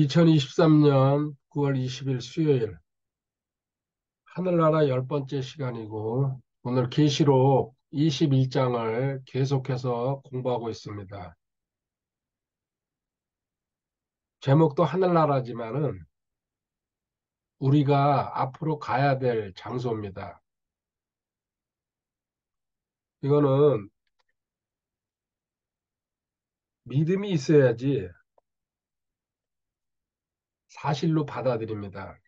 2023년 9월 20일 수요일 하늘나라 10번째 시간이고 오늘 계시록 21장을 계속해서 공부하고 있습니다. 제목도 하늘나라지만은 우리가 앞으로 가야 될 장소입니다. 이거는 믿음이 있어야지 사실로 받아들입니다.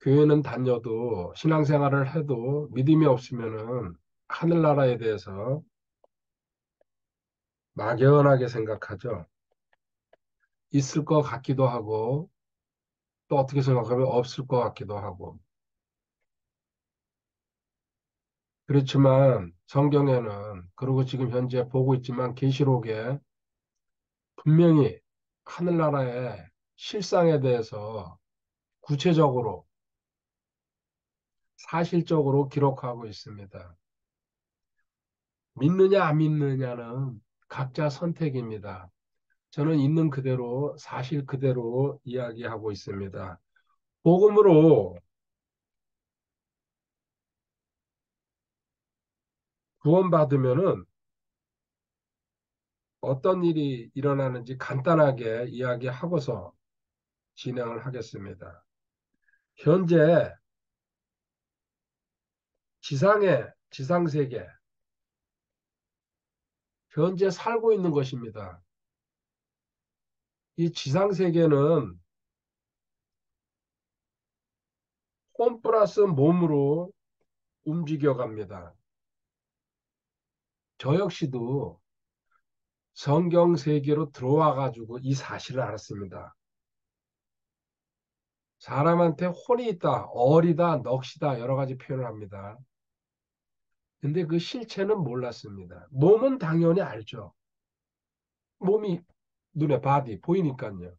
교회는 다녀도 신앙생활을 해도 믿음이 없으면은 하늘나라에 대해서 막연하게 생각하죠. 있을 것 같기도 하고 또 어떻게 생각하면 없을 것 같기도 하고. 그렇지만 성경에는 그리고 지금 현재 보고 있지만 계시록에 분명히 하늘나라의 실상에 대해서 구체적으로 사실적으로 기록하고 있습니다. 믿느냐 안 믿느냐는 각자 선택입니다. 저는 있는 그대로 사실 그대로 이야기하고 있습니다. 복음으로 구원받으면은 어떤 일이 일어나는지 간단하게 이야기하고서 진행을 하겠습니다. 현재 지상세계, 현재 살고 있는 것입니다. 이 지상세계는 홈 플러스 몸으로 움직여 갑니다. 저 역시도 성경세계로 들어와 가지고 이 사실을 알았습니다. 사람한테 혼이 있다, 어리다, 넋이다 여러 가지 표현을 합니다. 근데 그 실체는 몰랐습니다. 몸은 당연히 알죠. 몸이 눈에 바디 보이니까요.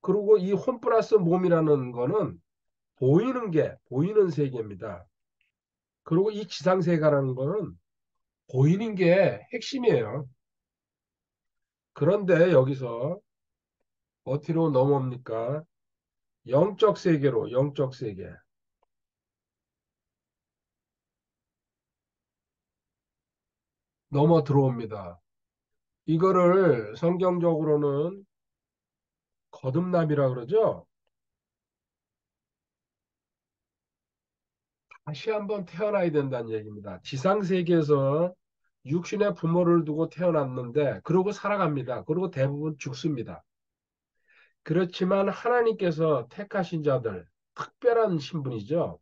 그리고 이 홈 플러스 몸이라는 거는 보이는 세계입니다. 그리고 이 지상세계라는 거는 보이는 게 핵심이에요. 그런데 여기서 어디로 넘어옵니까? 영적 세계로, 영적 세계. 넘어 들어옵니다. 이거를 성경적으로는 거듭남이라 그러죠? 다시 한번 태어나야 된다는 얘기입니다. 지상세계에서 육신의 부모를 두고 태어났는데, 그러고 살아갑니다. 그리고 대부분 죽습니다. 그렇지만 하나님께서 택하신 자들, 특별한 신분이죠.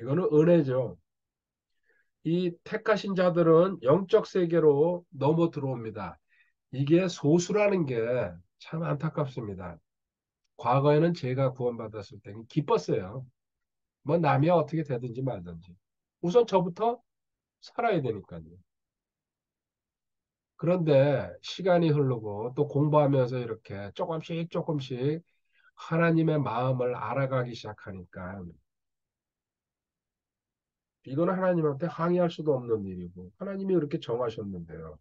이거는 은혜죠. 이 택하신 자들은 영적 세계로 넘어 들어옵니다. 이게 소수라는 게 참 안타깝습니다. 과거에는 제가 구원받았을 때는 기뻤어요. 뭐 남이 어떻게 되든지 말든지. 우선 저부터 살아야 되니까요. 그런데 시간이 흐르고 또 공부하면서 이렇게 조금씩 조금씩 하나님의 마음을 알아가기 시작하니까 이거는 하나님한테 항의할 수도 없는 일이고 하나님이 그렇게 정하셨는데요.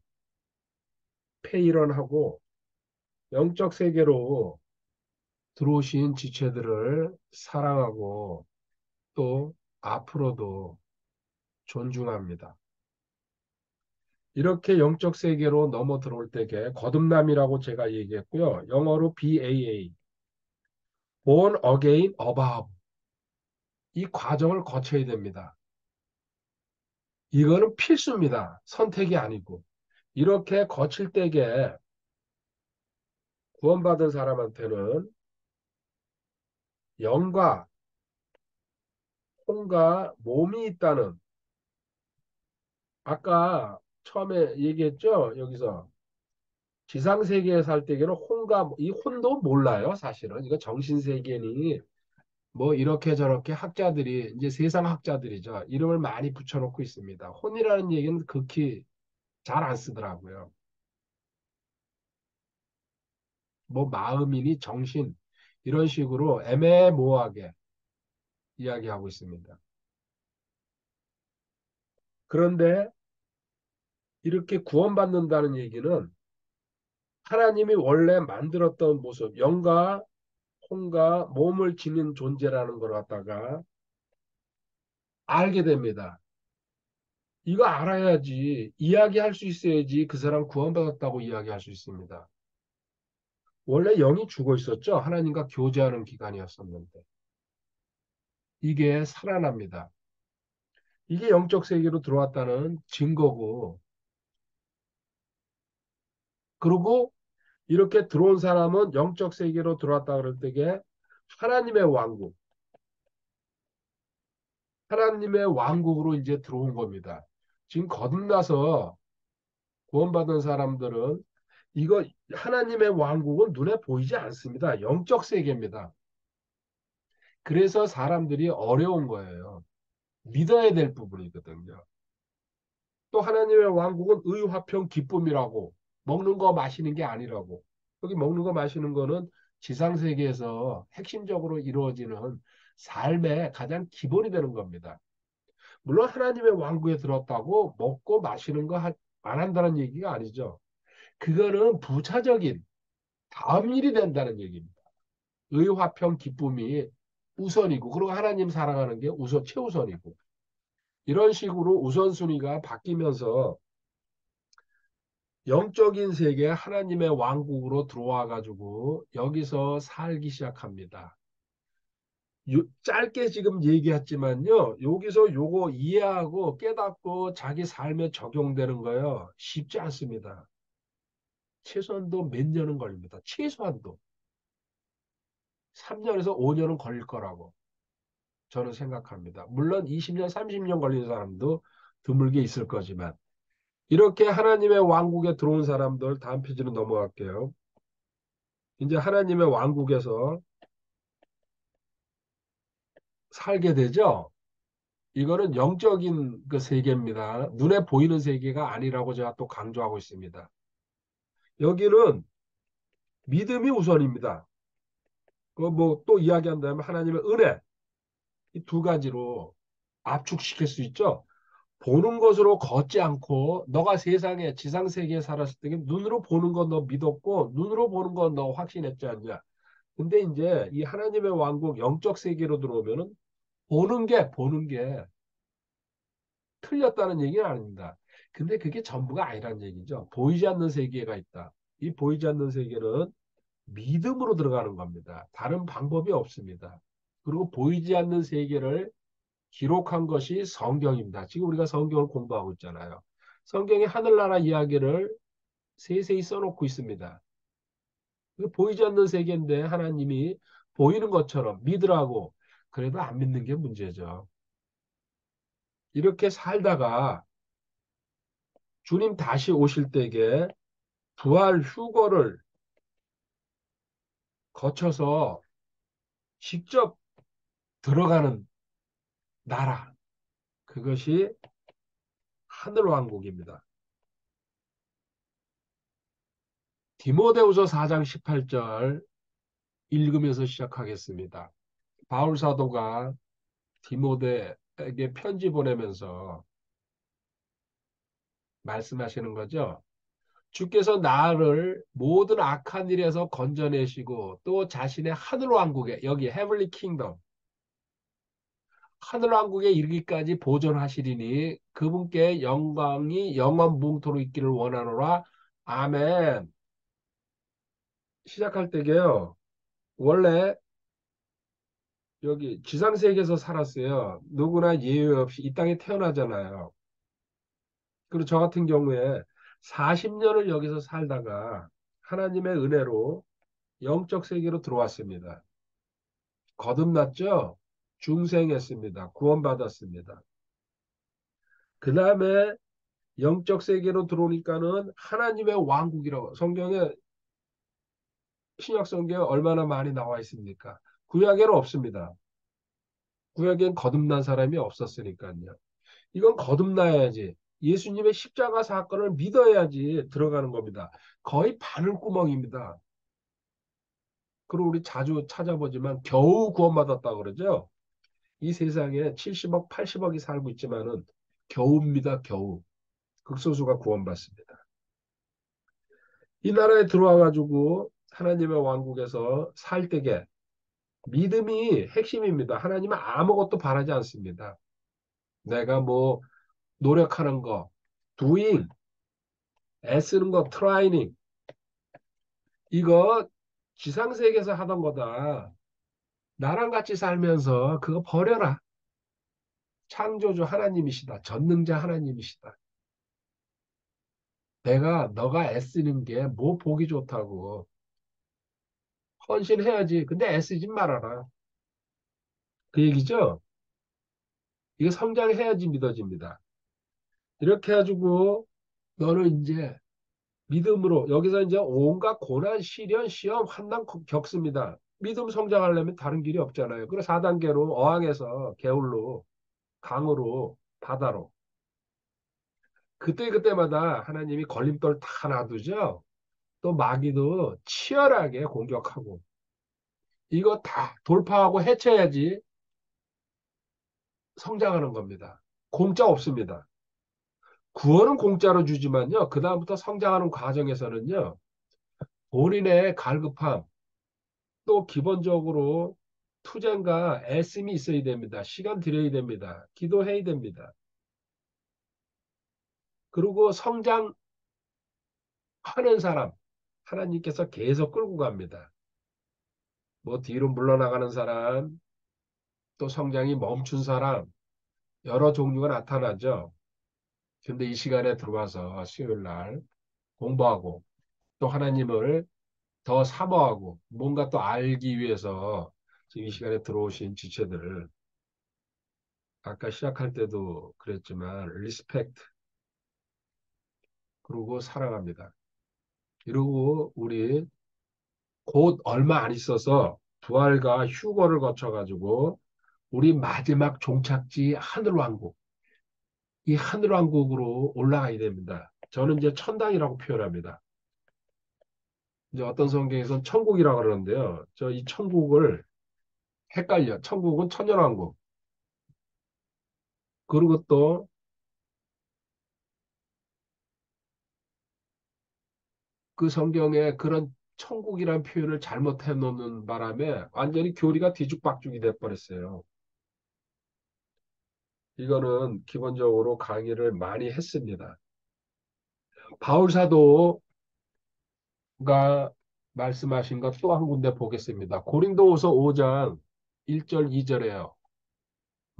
폐일원하고 영적 세계로 들어오신 지체들을 사랑하고 또 앞으로도 존중합니다. 이렇게 영적 세계로 넘어 들어올 때게 거듭남이라고 제가 얘기했고요. 영어로 BAA, Born Again Above. 이 과정을 거쳐야 됩니다. 이거는 필수입니다. 선택이 아니고. 이렇게 거칠 때게 구원받은 사람한테는 영과 혼과 몸이 있다는 아까 처음에 얘기했죠. 여기서 지상세계에 살 때에는 혼과 이 혼도 몰라요. 사실은 이거 정신세계니 뭐 이렇게 저렇게 학자들이 이제 세상 학자들이죠. 이름을 많이 붙여놓고 있습니다. 혼이라는 얘기는 극히 잘 안 쓰더라고요. 뭐 마음이니 정신 이런 식으로 애매모호하게 이야기하고 있습니다. 그런데 이렇게 구원받는다는 얘기는 하나님이 원래 만들었던 모습, 영과 혼과 몸을 지닌 존재라는 걸 갖다가 알게 됩니다. 이거 알아야지, 이야기할 수 있어야지 그 사람 구원받았다고 이야기할 수 있습니다. 원래 영이 죽어 있었죠. 하나님과 교제하는 기간이었었는데. 이게 살아납니다. 이게 영적 세계로 들어왔다는 증거고, 그리고 이렇게 들어온 사람은 영적 세계로 들어왔다 그럴 때에 하나님의 왕국, 하나님의 왕국으로 이제 들어온 겁니다. 지금 거듭나서 구원받은 사람들은 이거 하나님의 왕국은 눈에 보이지 않습니다. 영적 세계입니다. 그래서 사람들이 어려운 거예요. 믿어야 될 부분이거든요. 또 하나님의 왕국은 의화평 기쁨이라고 먹는 거 마시는 게 아니라고. 여기 먹는 거 마시는 거는 지상세계에서 핵심적으로 이루어지는 삶의 가장 기본이 되는 겁니다. 물론 하나님의 왕국에 들었다고 먹고 마시는 거 안 한다는 얘기가 아니죠. 그거는 부차적인 다음 일이 된다는 얘기입니다. 의화평 기쁨이 우선이고 그리고 하나님 사랑하는 게 우선 최우선이고 이런 식으로 우선순위가 바뀌면서 영적인 세계 하나님의 왕국으로 들어와 가지고 여기서 살기 시작합니다. 짧게 지금 얘기했지만요. 여기서 요거 이해하고 깨닫고 자기 삶에 적용되는 거요. 쉽지 않습니다. 최소한도 몇 년은 걸립니다. 최소한도 3년에서 5년은 걸릴 거라고 저는 생각합니다. 물론 20년, 30년 걸리는 사람도 드물게 있을 거지만 이렇게 하나님의 왕국에 들어온 사람들 다음 페이지로 넘어갈게요. 이제 하나님의 왕국에서 살게 되죠. 이거는 영적인 그 세계입니다. 눈에 보이는 세계가 아니라고 제가 또 강조하고 있습니다. 여기는 믿음이 우선입니다. 그 뭐 또 이야기한다면 하나님의 은혜 이 두 가지로 압축시킬 수 있죠. 보는 것으로 걷지 않고 너가 세상에 지상 세계에 살았을 때 눈으로 보는 건 너 믿었고 눈으로 보는 건 너 확신했지 않냐. 근데 이제 이 하나님의 왕국 영적 세계로 들어오면은 보는 게 틀렸다는 얘기는 아닙니다. 근데 그게 전부가 아니란 얘기죠. 보이지 않는 세계가 있다. 이 보이지 않는 세계는 믿음으로 들어가는 겁니다. 다른 방법이 없습니다. 그리고 보이지 않는 세계를 기록한 것이 성경입니다. 지금 우리가 성경을 공부하고 있잖아요. 성경에 하늘나라 이야기를 세세히 써놓고 있습니다. 보이지 않는 세계인데 하나님이 보이는 것처럼 믿으라고 그래도 안 믿는 게 문제죠. 이렇게 살다가 주님 다시 오실 때에 부활 휴거를 거쳐서 직접 들어가는 나라. 그것이 하늘왕국입니다. 디모데후서 4장 18절 읽으면서 시작하겠습니다. 바울 사도가 디모데에게 편지 보내면서 말씀하시는 거죠. 주께서 나를 모든 악한 일에서 건져내시고 또 자신의 하늘왕국에 여기 헤블리 킹덤 하늘왕국에 이르기까지 보존하시리니 그분께 영광이 영원 무궁토록 있기를 원하노라. 아멘. 시작할 때게요. 원래 여기 지상세계에서 살았어요. 누구나 예외 없이 이 땅에 태어나잖아요. 그리고 저 같은 경우에 40년을 여기서 살다가 하나님의 은혜로 영적 세계로 들어왔습니다. 거듭났죠? 중생했습니다. 구원받았습니다. 그 다음에 영적 세계로 들어오니까는 하나님의 왕국이라고 성경에 신약 성경에 얼마나 많이 나와 있습니까? 구약에는 없습니다. 구약엔 거듭난 사람이 없었으니까요. 이건 거듭나야지. 예수님의 십자가 사건을 믿어야지 들어가는 겁니다. 거의 바늘구멍입니다. 그리고 우리 자주 찾아보지만 겨우 구원받았다고 그러죠. 이 세상에 70억, 80억이 살고 있지만은 겨우입니다. 겨우. 극소수가 구원받습니다. 이 나라에 들어와 가지고 하나님의 왕국에서 살 때게 믿음이 핵심입니다. 하나님은 아무것도 바라지 않습니다. 내가 뭐 노력하는 거, doing, 애쓰는 거, trying 이거 지상세계에서 하던 거다. 나랑 같이 살면서 그거 버려라. 창조주 하나님이시다. 전능자 하나님이시다. 너가 애쓰는 게 뭐 보기 좋다고. 헌신해야지. 근데 애쓰지 말아라. 그 얘기죠? 이게 성장해야지 믿어집니다. 이렇게 해가지고 너는 이제 믿음으로 여기서 이제 온갖 고난, 시련, 시험, 환난 겪습니다. 믿음 성장하려면 다른 길이 없잖아요. 그래서 4단계로 어항에서 개울로 강으로 바다로 그때그때마다 하나님이 걸림돌 다 놔두죠. 또 마귀도 치열하게 공격하고 이거 다 돌파하고 해쳐야지 성장하는 겁니다. 공짜 없습니다. 구원은 공짜로 주지만요. 그다음부터 성장하는 과정에서는요. 본인의 갈급함, 또 기본적으로 투쟁과 애씀이 있어야 됩니다. 시간 들여야 됩니다. 기도해야 됩니다. 그리고 성장하는 사람, 하나님께서 계속 끌고 갑니다. 뭐 뒤로 물러나가는 사람, 또 성장이 멈춘 사람, 여러 종류가 나타나죠. 근데 이 시간에 들어와서 수요일 날 공부하고 또 하나님을 더 사모하고 뭔가 또 알기 위해서 지금 이 시간에 들어오신 지체들을 아까 시작할 때도 그랬지만 리스펙트 그리고 사랑합니다. 이러고 우리 곧 얼마 안 있어서 부활과 휴거를 거쳐가지고 우리 마지막 종착지 하늘왕국 이 하늘왕국으로 올라가야 됩니다. 저는 이제 천당이라고 표현합니다. 이제 어떤 성경에서는 천국이라고 그러는데요. 저 이 천국을 헷갈려. 천국은 천년왕국. 그리고 또 그 성경에 그런 천국이란 표현을 잘못해 놓는 바람에 완전히 교리가 뒤죽박죽이 돼 버렸어요. 이거는 기본적으로 강의를 많이 했습니다. 바울 사도가 말씀하신 것 또 한 군데 보겠습니다. 고린도후서 5장 1절 2절에요.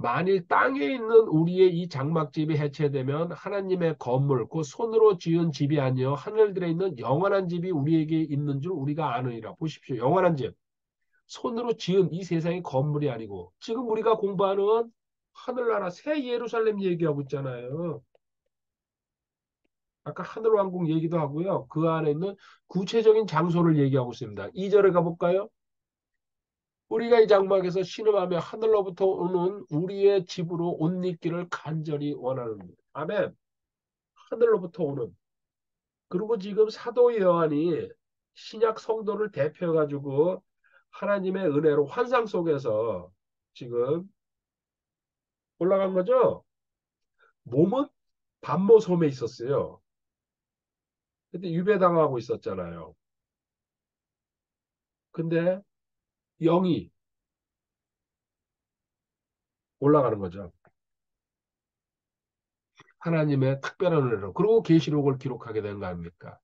만일 땅에 있는 우리의 이 장막집이 해체되면 하나님의 건물, 그 손으로 지은 집이 아니요 하늘들에 있는 영원한 집이 우리에게 있는 줄 우리가 아느니라. 보십시오. 영원한 집. 손으로 지은 이 세상의 건물이 아니고 지금 우리가 공부하는 하늘나라 새 예루살렘 얘기하고 있잖아요. 아까 하늘왕국 얘기도 하고요. 그 안에 있는 구체적인 장소를 얘기하고 있습니다. 2절에 가볼까요? 우리가 이 장막에서 신음하며 하늘로부터 오는 우리의 집으로 옷 입기를 간절히 원하는 아멘. 하늘로부터 오는. 그리고 지금 사도 요한이 신약 성도를 대표해가지고 하나님의 은혜로 환상 속에서 지금 올라간 거죠. 몸은 반모 섬에 있었어요. 근데 유배당하고 있었잖아요. 근데 영이 올라가는 거죠. 하나님의 특별한 은혜로. 그리고 계시록을 기록하게 된 거 아닙니까?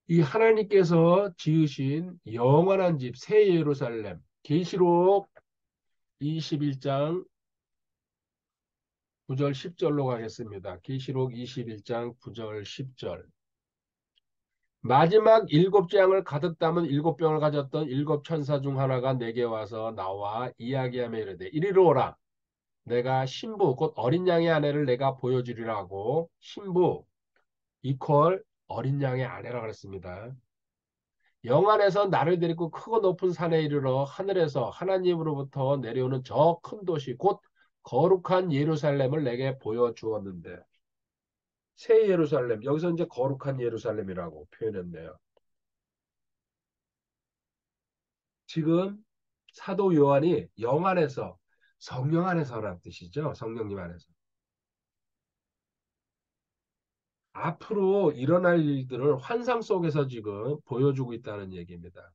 이 하나님께서 지으신 영원한 집, 새 예루살렘, 계시록 21장 9절 10절로 가겠습니다. 계시록 21장 9절 10절. 마지막 일곱 재앙을 가득 담은 일곱 병을 가졌던 일곱 천사 중 하나가 내게 와서 나와 이야기하며 이르되 이리로 오라. 내가 신부 곧 어린 양의 아내를 내가 보여주리라 하고 신부 이퀄 어린 양의 아내라 그랬습니다. 영안에서 나를 데리고 크고 높은 산에 이르러 하늘에서 하나님으로부터 내려오는 저 큰 도시 곧 거룩한 예루살렘을 내게 보여주었는데 새 예루살렘 여기서 이제 거룩한 예루살렘이라고 표현했네요. 지금 사도 요한이 영 안에서 성령 안에서라는 뜻이죠. 성령님 안에서. 앞으로 일어날 일들을 환상 속에서 지금 보여주고 있다는 얘기입니다.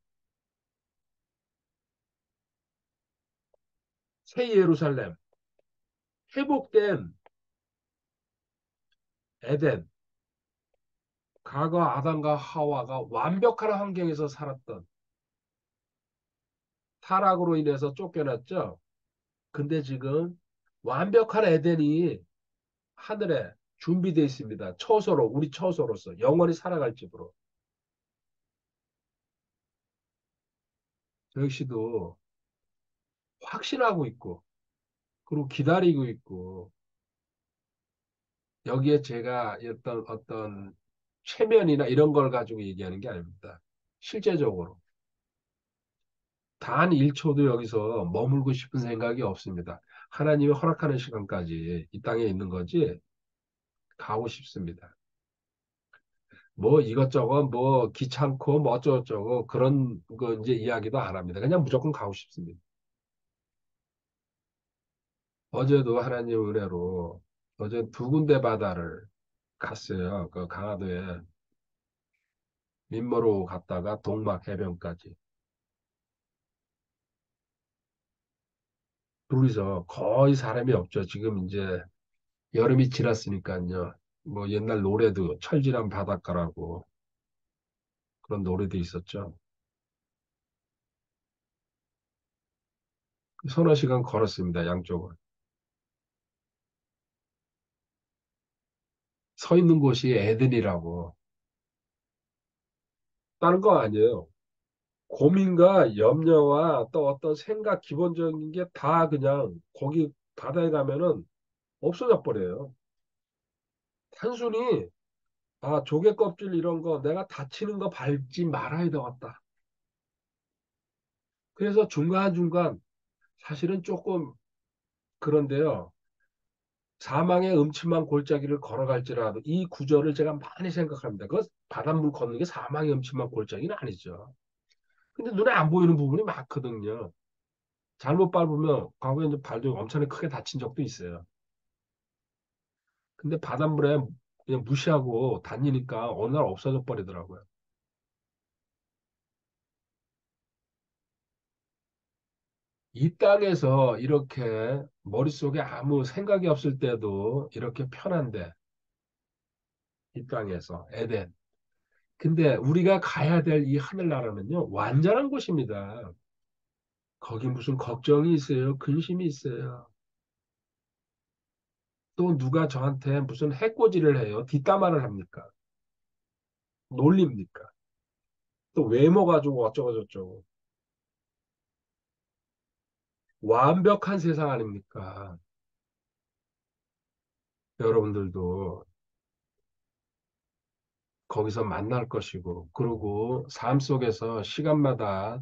새 예루살렘, 회복된 에덴, 과거 아담과 하와가 완벽한 환경에서 살았던 타락으로 인해서 쫓겨났죠. 근데 지금 완벽한 에덴이 하늘에 준비되어 있습니다. 처소로, 우리 처소로서 영원히 살아갈 집으로. 저 역시도 확신하고 있고, 그리고 기다리고 있고, 여기에 제가 어떤 최면이나 이런 걸 가지고 얘기하는 게 아닙니다. 실제적으로. 단 1초도 여기서 머물고 싶은 생각이 없습니다. 하나님이 허락하는 시간까지 이 땅에 있는 거지, 가고 싶습니다. 뭐 이것저것 뭐 귀찮고 뭐 어쩌고저쩌고 그런 거 이제 이야기도 안 합니다. 그냥 무조건 가고 싶습니다. 어제도 하나님 은혜로 어제 두 군데 바다를 갔어요. 그 강화도에 민머로 갔다가 동막 해변까지. 둘이서 거의 사람이 없죠. 지금 이제 여름이 지났으니까요. 뭐 옛날 노래도 철질한 바닷가라고 그런 노래도 있었죠. 서너 시간 걸었습니다. 양쪽을. 서 있는 곳이 에덴이라고. 다른 거 아니에요. 고민과 염려와 또 어떤 생각 기본적인 게 다 그냥 거기 바다에 가면은 없어져 버려요. 단순히 아 조개 껍질 이런 거 내가 다치는 거 밟지 말아야 되겠다. 그래서 중간중간 사실은 조금 그런데요. 사망의 음침한 골짜기를 걸어갈지라도 이 구절을 제가 많이 생각합니다. 그 바닷물 걷는 게 사망의 음침한 골짜기는 아니죠. 근데 눈에 안 보이는 부분이 많거든요. 잘못 밟으면 과거에 이제 발도 엄청나게 크게 다친 적도 있어요. 근데 바닷물에 그냥 무시하고 다니니까 어느 날 없어져 버리더라고요. 이 땅에서 이렇게 머릿속에 아무 생각이 없을 때도 이렇게 편한데, 이 땅에서 에덴. 근데 우리가 가야 될 이 하늘나라는요, 완전한 곳입니다. 거기 무슨 걱정이 있어요? 근심이 있어요? 또 누가 저한테 무슨 해코지를 해요? 뒷담화를 합니까? 놀립니까? 또 외모 가지고 어쩌고저쩌고. 완벽한 세상 아닙니까? 여러분들도 거기서 만날 것이고, 그리고 삶 속에서 시간마다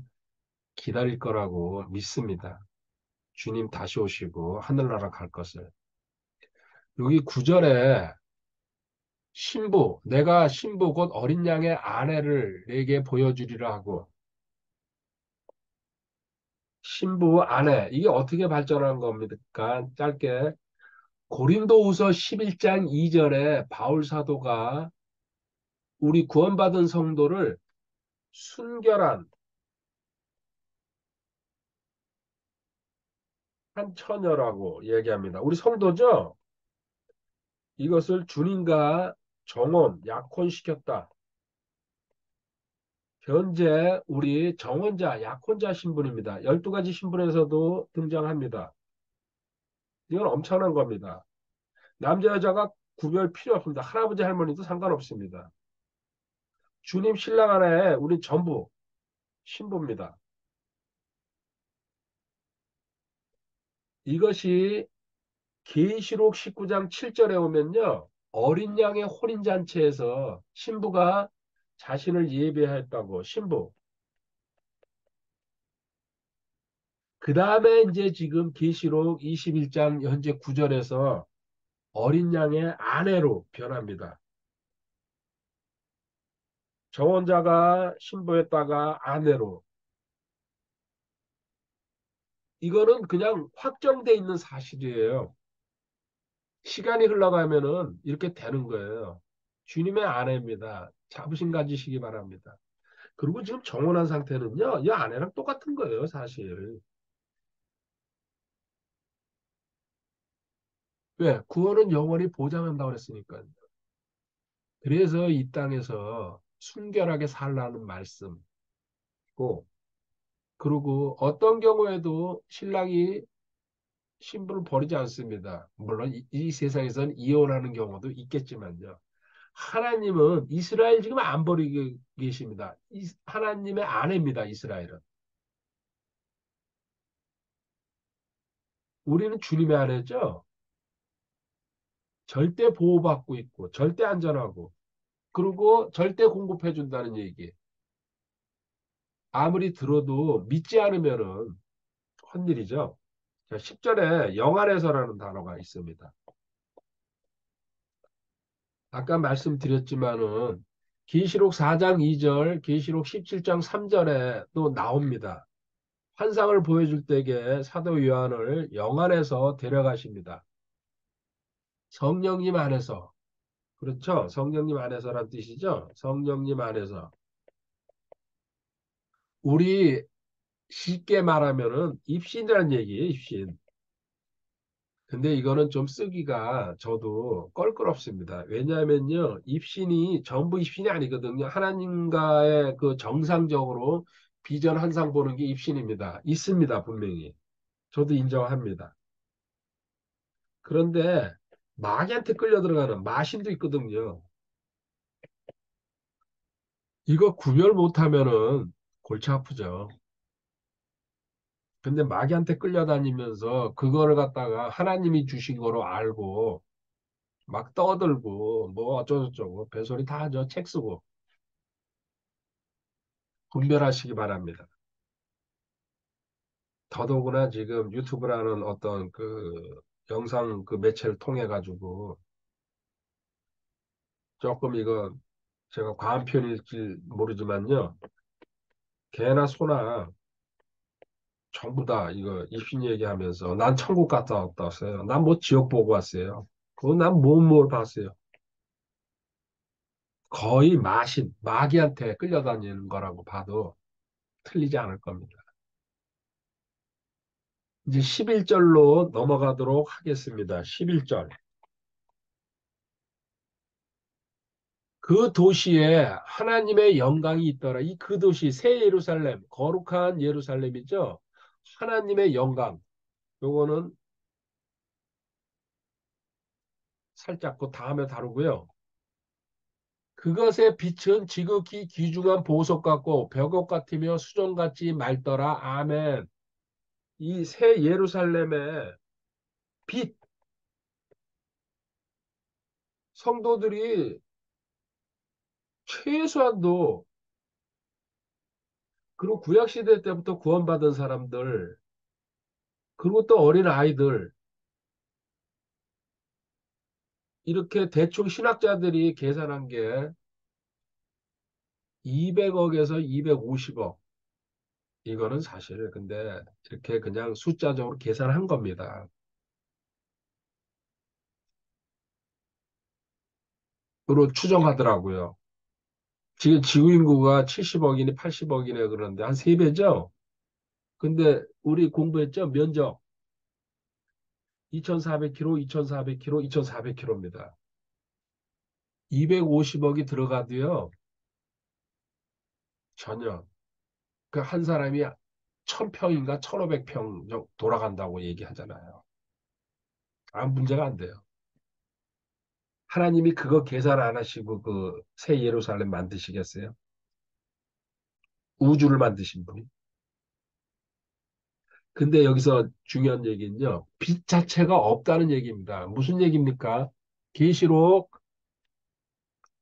기다릴 거라고 믿습니다. 주님 다시 오시고 하늘나라 갈 것을. 여기 구절에 신부, 내가 신부 곧 어린 양의 아내를 내게 보여주리라 하고, 신부 아내, 이게 어떻게 발전한 겁니까? 짧게. 고린도후서 11장 2절에 바울 사도가 우리 구원받은 성도를 순결한 한 처녀라고 얘기합니다. 우리 성도죠? 이것을 주님과 정혼, 약혼시켰다. 현재 우리 정혼자, 약혼자 신분입니다. 12가지 신분에서도 등장합니다. 이건 엄청난 겁니다. 남자, 여자가 구별 필요 없습니다. 할아버지, 할머니도 상관없습니다. 주님 신랑 안에 우리 전부 신부입니다. 이것이 계시록 19장 7절에 오면요. 어린 양의 혼인잔치에서 신부가 자신을 예배했다고, 신부. 그 다음에 이제 지금 계시록 21장 현재 9절에서 어린 양의 아내로 변합니다. 정혼자가 신부였다가 아내로. 이거는 그냥 확정돼 있는 사실이에요. 시간이 흘러가면은 이렇게 되는 거예요. 주님의 아내입니다. 자부심 가지시기 바랍니다. 그리고 지금 정혼한 상태는요, 이 아내랑 똑같은 거예요, 사실. 왜? 구원은 영원히 보장한다고 그랬으니까. 그래서 이 땅에서 순결하게 살라는 말씀이고, 그리고 어떤 경우에도 신랑이 신부를 버리지 않습니다. 물론 이 세상에서는 이혼하는 경우도 있겠지만요. 하나님은 이스라엘 지금 안 버리고 계십니다. 하나님의 아내입니다, 이스라엘은. 우리는 주님의 아내죠. 절대 보호받고 있고, 절대 안전하고, 그리고 절대 공급해 준다는 얘기. 아무리 들어도 믿지 않으면은 헛일이죠. 자, 10절에 영안에서라는 단어가 있습니다. 아까 말씀드렸지만은 계시록 4장 2절, 계시록 17장 3절에 또 나옵니다. 환상을 보여줄 때에 사도 요한을 영안에서 데려가십니다. 성령님 안에서. 그렇죠? 성령님 안에서란 뜻이죠? 성령님 안에서. 우리 쉽게 말하면은 입신이라는 얘기예요, 입신. 근데 이거는 좀 쓰기가 저도 껄끄럽습니다. 왜냐하면요, 입신이 전부 입신이 아니거든요. 하나님과의 그 정상적으로 비전 환상 보는 게 입신입니다. 있습니다, 분명히. 저도 인정합니다. 그런데 마귀한테 끌려 들어가는 마신도 있거든요. 이거 구별 못하면은 골치 아프죠. 근데 마귀한테 끌려다니면서 그거를 갖다가 하나님이 주신 거로 알고 막 떠들고 뭐 어쩌고저쩌고 별소리 다 하죠. 책 쓰고 분별하시기 바랍니다. 더더구나 지금 유튜브라는 어떤 그 영상 그 매체를 통해 가지고 조금 이거 제가 과한 표현일지 모르지만요. 개나 소나 전부 다 이거 입신 얘기하면서 난 천국 갔다 왔다 왔어요. 난 뭐 지옥 보고 왔어요. 그거 난 뭘 봤어요. 거의 마귀한테 끌려다니는 거라고 봐도 틀리지 않을 겁니다. 이제 11절로 넘어가도록 하겠습니다. 11절. 그 도시에 하나님의 영광이 있더라. 이 그 도시, 새 예루살렘, 거룩한 예루살렘이죠. 하나님의 영광. 요거는 살짝 그 다음에 다루고요. 그것의 빛은 지극히 귀중한 보석 같고 벽옥 같으며 수정같이 맑더라. 아멘. 이 새 예루살렘의 빛, 성도들이 최소한도 그리고 구약시대 때부터 구원받은 사람들, 그리고 또 어린 아이들, 이렇게 대충 신학자들이 계산한 게 200억에서 250억. 이거는 사실 근데 이렇게 그냥 숫자적으로 계산한 겁니다. 으로 추정하더라고요. 지금 지구 인구가 70억이니 80억이네 그러는데 한 3배죠? 근데 우리 공부했죠? 면적 2,400km, 2,400km, 2,400km입니다. 250억이 들어가도요. 전혀. 그 한 사람이 1,000평인가 1,500평 돌아간다고 얘기하잖아요. 아무 문제가 안 돼요. 하나님이 그거 계산 안 하시고 그 새 예루살렘 만드시겠어요? 우주를 만드신 분이. 근데 여기서 중요한 얘기는요. 빛 자체가 없다는 얘기입니다. 무슨 얘기입니까? 계시록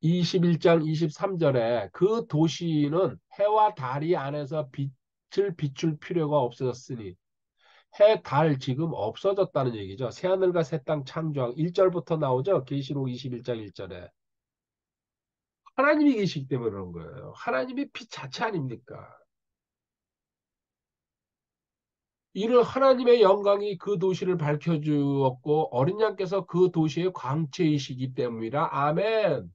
21장 23절에 그 도시는 해와 달이 안에서 빛을 비출 필요가 없어졌으니 해, 달 지금 없어졌다는 얘기죠. 새하늘과 새 땅 창조한 1절부터 나오죠. 계시록 21장 1절에. 하나님이 계시기 때문에 그런 거예요. 하나님이 빛 자체 아닙니까? 이를 하나님의 영광이 그 도시를 밝혀주었고 어린 양께서 그 도시의 광채이시기 때문이라. 아멘.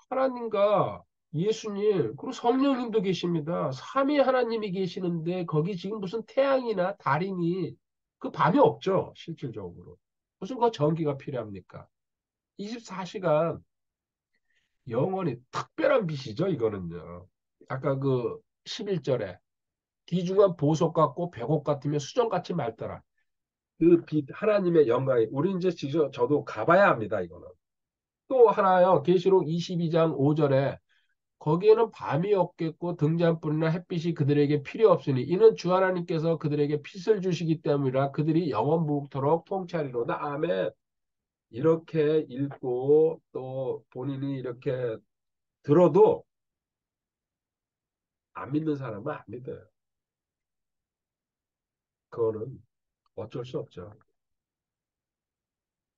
하나님과 예수님, 그리고 성령님도 계십니다. 삼위 하나님이 계시는데 거기 지금 무슨 태양이나 달이니 그 밤이 없죠, 실질적으로. 무슨 그 전기가 필요합니까? 24시간 영원히 특별한 빛이죠, 이거는요. 아까 그 11절에 귀중한 보석 같고 백옥 같으며 수정같이 맑더라. 그 빛, 하나님의 영광이, 우리 이제 직접 저도 가봐야 합니다, 이거는. 또 하나요, 계시록 22장 5절에 거기에는 밤이 없겠고 등잔불이나 햇빛이 그들에게 필요 없으니 이는 주 하나님께서 그들에게 빛을 주시기 때문이라 그들이 영원토록 통치하리로다. 아멘. 이렇게 읽고 또 본인이 이렇게 들어도 안 믿는 사람은 안 믿어요. 그거는 어쩔 수 없죠.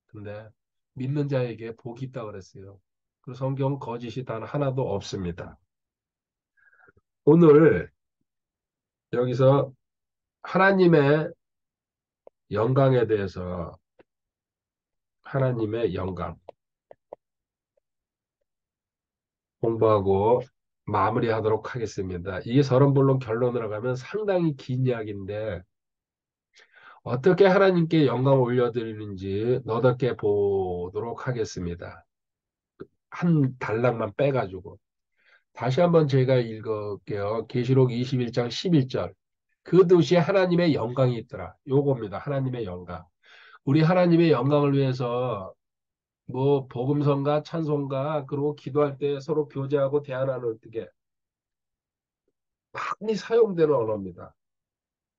근데 믿는 자에게 복이 있다 그랬어요. 그 성경 거짓이 단 하나도 없습니다. 오늘 여기서 하나님의 영광에 대해서 하나님의 영광 공부하고 마무리하도록 하겠습니다. 이게 서론본론 결론으로 가면 상당히 긴 이야기인데 어떻게 하나님께 영광을 올려드리는지 너답게 보도록 하겠습니다. 한 단락만 빼가지고. 다시 한번 제가 읽을게요. 계시록 21장 11절. 그 도시에 하나님의 영광이 있더라. 요겁니다. 하나님의 영광. 우리 하나님의 영광을 위해서 뭐 복음성가 찬송가 그리고 기도할 때 서로 교제하고 대화하는 어떻게 많이 사용되는 언어입니다.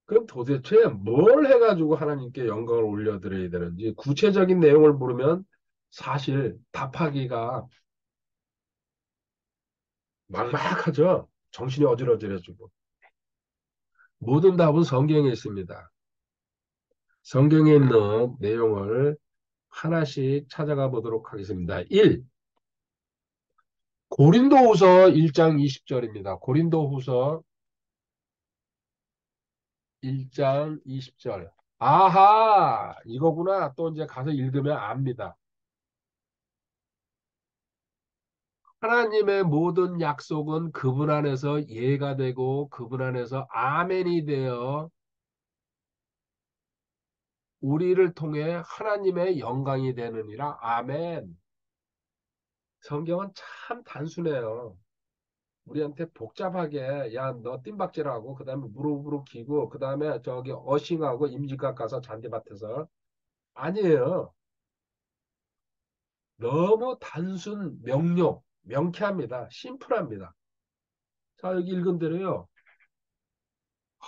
그럼 도대체 뭘 해가지고 하나님께 영광을 올려드려야 되는지 구체적인 내용을 물으면 사실 답하기가 막막하죠. 정신이 어지러져지고. 모든 답은 성경에 있습니다. 성경에 있는 내용을 하나씩 찾아가 보도록 하겠습니다. 1. 고린도후서 1장 20절입니다. 고린도후서 1장 20절. 아하, 이거구나. 또 이제 가서 읽으면 압니다. 하나님의 모든 약속은 그분 안에서 예가 되고 그분 안에서 아멘이 되어 우리를 통해 하나님의 영광이 되느니라. 아멘. 성경은 참 단순해요. 우리한테 복잡하게 야 너 뜀박질하고 그다음에 무릎으로 기고 그다음에 저기 어싱하고 임직각 가서 잔디밭에서 아니에요. 너무 단순 명료 명쾌합니다. 심플합니다. 자 여기 읽은 대로요.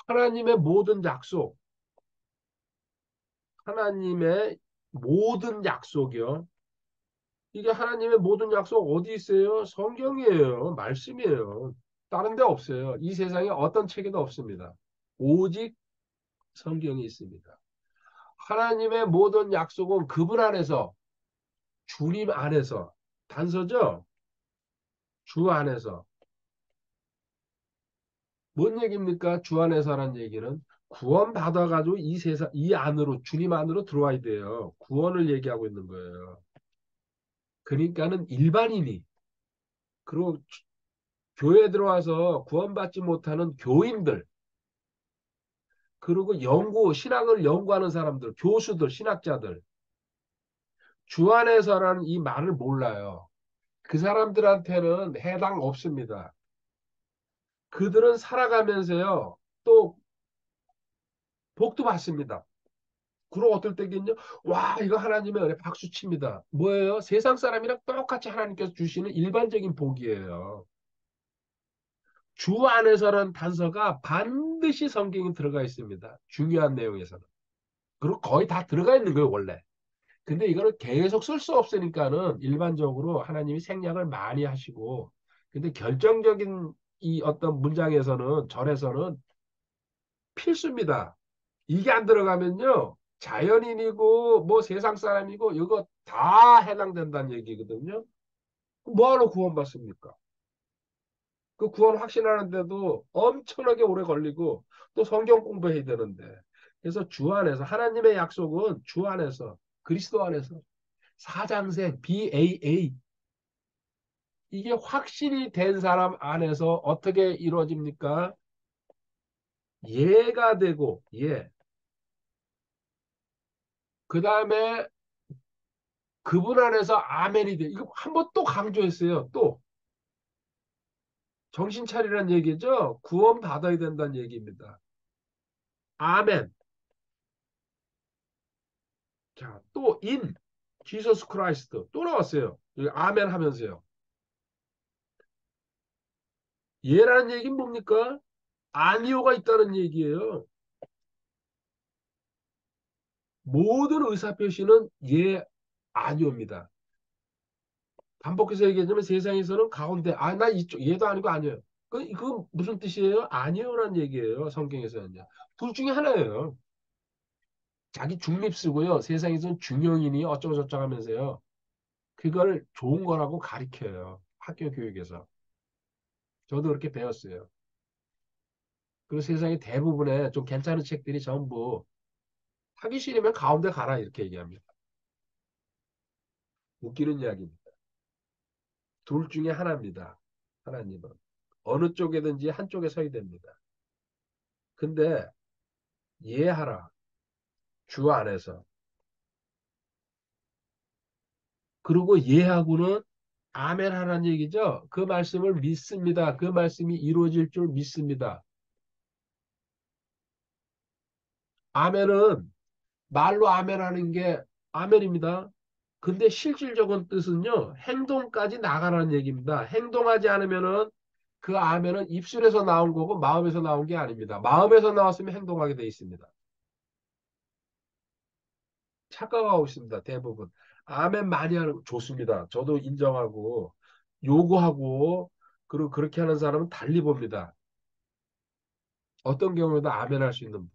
하나님의 모든 약속 하나님의 모든 약속이요. 이게 하나님의 모든 약속 어디 있어요? 성경이에요. 말씀이에요. 다른 데 없어요. 이 세상에 어떤 책에도 없습니다. 오직 성경이 있습니다. 하나님의 모든 약속은 그분 안에서, 주님 안에서, 단서죠? 주 안에서. 뭔 얘기입니까? 주 안에서라는 얘기는 구원 받아가지고 이 세상, 이 안으로, 주님 안으로 들어와야 돼요. 구원을 얘기하고 있는 거예요. 그러니까는 일반인이, 그리고 교회 들어와서 구원받지 못하는 교인들, 그리고 신학을 연구하는 사람들, 교수들, 신학자들, 주 안에서라는 이 말을 몰라요. 그 사람들한테는 해당 없습니다. 그들은 살아가면서요, 또 복도 받습니다. 그리고 어떨 때겠냐? 와, 이거 하나님의 은혜 박수 칩니다. 뭐예요? 세상 사람이랑 똑같이 하나님께서 주시는 일반적인 복이에요. 주 안에서라는 단서가 반드시 성경에 들어가 있습니다. 중요한 내용에서는. 그리고 거의 다 들어가 있는 거예요, 원래. 근데 이거를 계속 쓸 수 없으니까는 일반적으로 하나님이 생략을 많이 하시고, 근데 결정적인 이 어떤 문장에서는, 절에서는 필수입니다. 이게 안 들어가면요, 자연인이고, 뭐 세상 사람이고, 이거 다 해당된다는 얘기거든요. 뭐하러 구원받습니까? 그 구원 확신하는데도 엄청나게 오래 걸리고, 또 성경 공부해야 되는데. 그래서 주 안에서, 하나님의 약속은 주 안에서, 그리스도 안에서, 사장생, BAA, 이게 확신이 된 사람 안에서 어떻게 이루어집니까? 예가 되고, 예. 그 다음에 그분 안에서 아멘이 돼. 이거 한 번 또 강조했어요. 또 정신 차리란 얘기죠. 구원 받아야 된다는 얘기입니다. 아멘. 자, 또 인, 지서스 크라이스트 또 나왔어요. 여기 아멘 하면서요. 예라는 얘기는 뭡니까? 아니오가 있다는 얘기예요. 모든 의사표시는 예, 아니오입니다. 반복해서 얘기하자면 세상에서는 가운데, 아, 나 이쪽, 얘도 아니고 아니에요. 그건 무슨 뜻이에요? 아니오라는 얘기예요. 성경에서는요. 둘 중에 하나예요. 자기 중립 쓰고요. 세상에서는 중용이니 어쩌고저쩌고 하면서요. 그걸 좋은 거라고 가리켜요. 학교 교육에서. 저도 그렇게 배웠어요. 그리고 세상의 대부분의 좀 괜찮은 책들이 전부 하기 싫으면 가운데 가라 이렇게 얘기합니다. 웃기는 이야기입니다. 둘 중에 하나입니다. 하나님은. 어느 쪽에든지 한쪽에 서야 됩니다. 근데 이해하라. 주 안에서. 그리고 이해하고는 아멘 하라는 얘기죠. 그 말씀을 믿습니다. 그 말씀이 이루어질 줄 믿습니다. 아멘은 말로 아멘 하는 게 아멘입니다. 근데 실질적인 뜻은요, 행동까지 나가라는 얘기입니다. 행동하지 않으면은 그 아멘은 입술에서 나온 거고 마음에서 나온 게 아닙니다. 마음에서 나왔으면 행동하게 돼 있습니다. 착각하고 있습니다. 대부분. 아멘 많이 하는 거 좋습니다. 저도 인정하고 요구하고 그리고 그렇게 하는 사람은 달리 봅니다. 어떤 경우에도 아멘 할 수 있는 분.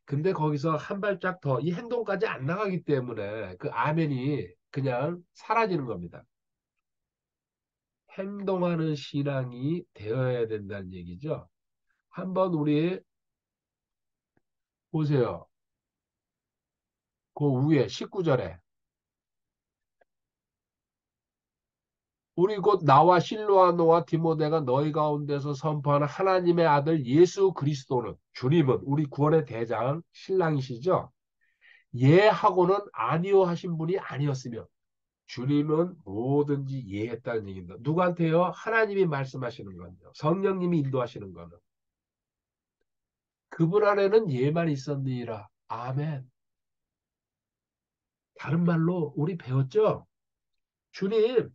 근데 거기서 한 발짝 더 이 행동까지 안 나가기 때문에 그 아멘이 그냥 사라지는 겁니다. 행동하는 신앙이 되어야 된다는 얘기죠. 한번 우리 보세요. 그 위에 19절에 우리 곧 나와 실로아노와 디모데가 너희 가운데서 선포하는 하나님의 아들 예수 그리스도는 주님은 우리 구원의 대장 신랑이시죠. 예하고는 아니요 하신 분이 아니었으며 주님은 뭐든지 예했다는 얘기입니다. 누구한테요? 하나님이 말씀하시는 건요. 성령님이 인도하시는 거는. 그분 안에는 예만 있었느니라. 아멘. 다른 말로 우리 배웠죠? 주님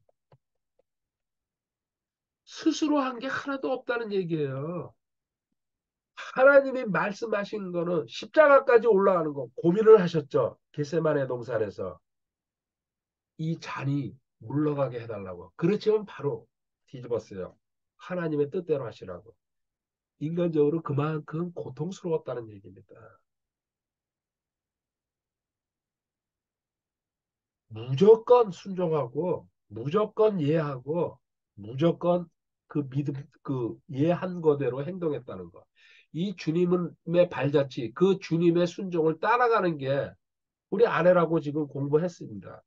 스스로 한 게 하나도 없다는 얘기예요. 하나님이 말씀하신 거는 십자가까지 올라가는 거 고민을 하셨죠. 겟세마네 동산에서 이 잔이 물러가게 해달라고. 그렇지만 바로 뒤집었어요. 하나님의 뜻대로 하시라고. 인간적으로 그만큼 고통스러웠다는 얘기입니다. 무조건 순종하고 무조건 이해하고 무조건 그 믿음 그 이해한 거대로 행동했다는 거. 이 주님의 발자취, 그 주님의 순종을 따라가는 게 우리 아내라고 지금 공부했습니다.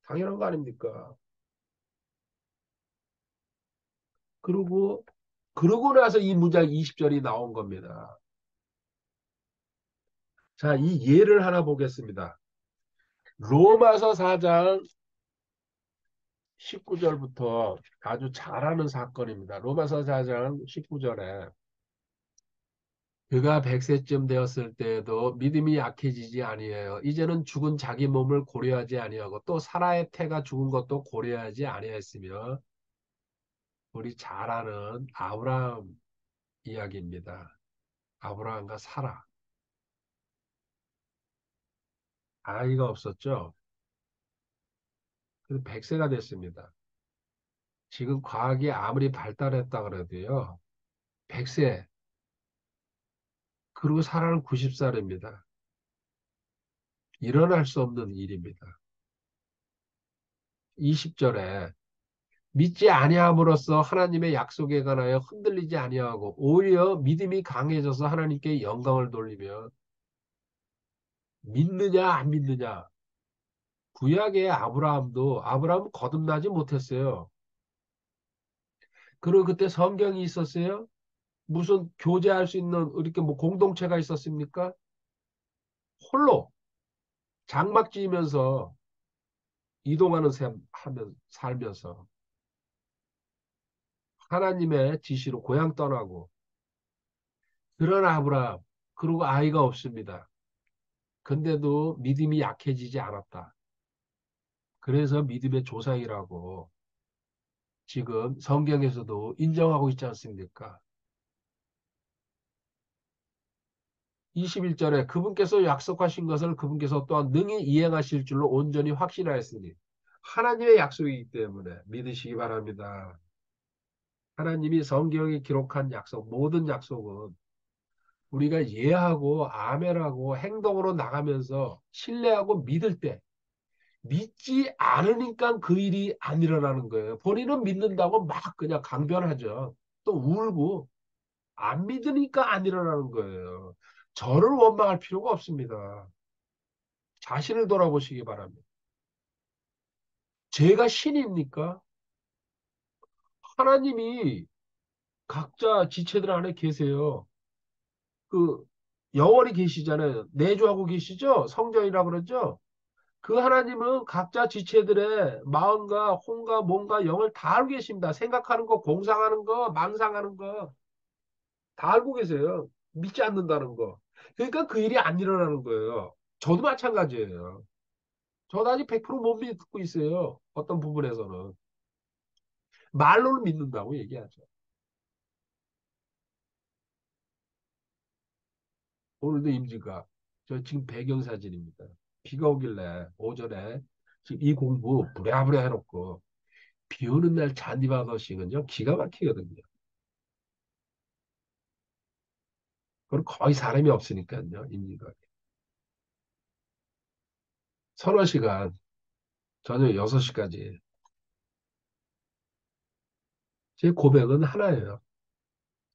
당연한 거 아닙니까? 그리고 그러고 나서 이 문장 20절이 나온 겁니다. 자, 이 예를 하나 보겠습니다. 로마서 4장 19절부터 아주 잘하는 사건입니다. 로마서 4장 19절에 그가 100세쯤 되었을 때에도 믿음이 약해지지 아니하여 이제는 죽은 자기 몸을 고려하지 아니하고 또 사라의 태가 죽은 것도 고려하지 아니하였으며 우리 잘 아는 아브라함 이야기입니다. 아브라함과 사라 아이가 없었죠. 그래서 100세가 됐습니다. 지금 과학이 아무리 발달했다 그래도요. 100세 그리고 사라는 90살입니다. 일어날 수 없는 일입니다. 20절에 믿지 아니함으로써 하나님의 약속에 관하여 흔들리지 아니하고 오히려 믿음이 강해져서 하나님께 영광을 돌리며 믿느냐 안 믿느냐 구약의 아브라함도 아브라함은 거듭나지 못했어요. 그리고 그때 성경이 있었어요? 무슨 교제할 수 있는 이렇게 뭐 공동체가 있었습니까? 홀로 장막 지으면서 이동하는 셈 하면 살면서 하나님의 지시로 고향 떠나고 그런 아브라함 그리고 아이가 없습니다. 근데도 믿음이 약해지지 않았다. 그래서 믿음의 조상이라고 지금 성경에서도 인정하고 있지 않습니까? 21절에 그분께서 약속하신 것을 그분께서 또한 능히 이행하실 줄로 온전히 확신하였으니 하나님의 약속이기 때문에 믿으시기 바랍니다. 하나님이 성경에 기록한 약속, 모든 약속은 우리가 예하고 아멘하고 행동으로 나가면서 신뢰하고 믿을 때 믿지 않으니까 그 일이 안 일어나는 거예요. 본인은 믿는다고 막 그냥 강변하죠. 또 울고 안 믿으니까 안 일어나는 거예요. 저를 원망할 필요가 없습니다. 자신을 돌아보시기 바랍니다. 제가 신입니까? 하나님이 각자 지체들 안에 계세요. 그 영원히 계시잖아요. 내주하고 계시죠? 성전이라 그러죠? 그 하나님은 각자 지체들의 마음과 혼과 몸과 영을 다 알고 계십니다. 생각하는 거, 공상하는 거, 망상하는 거 다 알고 계세요. 믿지 않는다는 거. 그러니까 그 일이 안 일어나는 거예요. 저도 마찬가지예요. 저도 아직 100%못 믿고 있어요. 어떤 부분에서는. 말로는 믿는다고 얘기하죠. 오늘도 임지가 저 지금 배경사진입니다. 비가 오길래 오전에 지금 이 공부 부랴부랴 해놓고 비 오는 날 잔디바더식은요 기가 막히거든요. 그럼 거의 사람이 없으니까요. 임지가 서너 시간 저녁 6시까지 제 고백은 하나예요.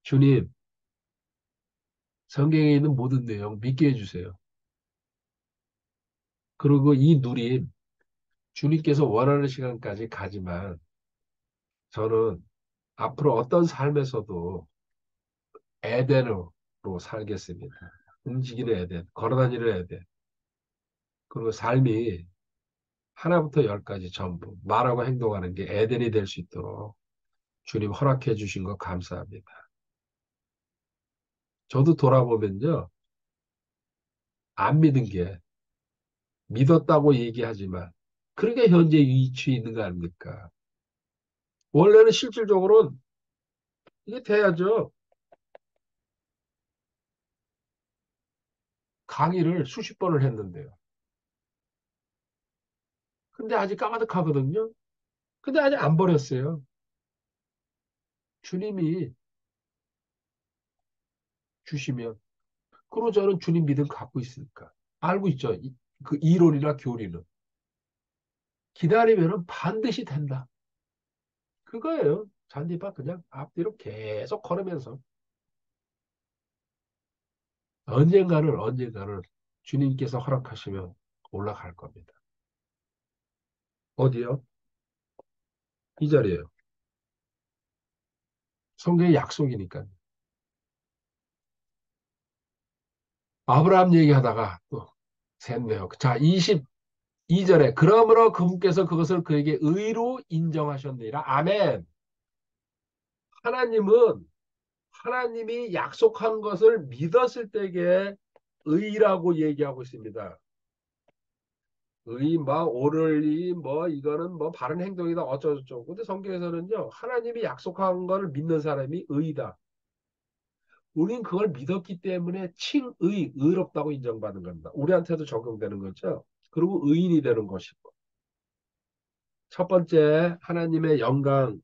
주님 성경에 있는 모든 내용 믿게 해주세요. 그리고 이 누림 주님께서 원하는 시간까지 가지만 저는 앞으로 어떤 삶에서도 에덴으로 살겠습니다. 움직이는 에덴, 걸어다니는 에덴. 그리고 삶이 하나부터 열까지 전부 말하고 행동하는 게 에덴이 될 수 있도록 주님 허락해 주신 거 감사합니다. 저도 돌아보면요. 안 믿은 게 믿었다고 얘기하지만 그러게 현재 위치에 있는 거 아닙니까? 원래는 실질적으로는 이게 돼야죠. 강의를 수십 번을 했는데요. 근데 아직 까마득하거든요. 근데 아직 안 버렸어요. 주님이 주시면. 그리고 저는 주님 믿음 갖고 있으니까. 알고 있죠. 그 이론이나 교리는. 기다리면 반드시 된다. 그거예요. 잔디밭 그냥 앞뒤로 계속 걸으면서 언젠가는 주님께서 허락하시면 올라갈 겁니다. 어디요? 이 자리에요. 성경의 약속이니까. 아브라함 얘기하다가 또 샜네요. 자, 22절에 그러므로 그분께서 그것을 그에게 의로 인정하셨느니라. 아멘. 하나님은 하나님이 약속한 것을 믿었을 때에 의라고 얘기하고 있습니다. 의, 뭐, 오를리, 뭐, 이거는 뭐, 바른 행동이다, 어쩌고저쩌고. 근데 성경에서는요, 하나님이 약속한 걸 믿는 사람이 의다. 우린 그걸 믿었기 때문에 칭의, 의롭다고 인정받는 겁니다. 우리한테도 적용되는 거죠. 그리고 의인이 되는 것이고. 첫 번째, 하나님의 영광을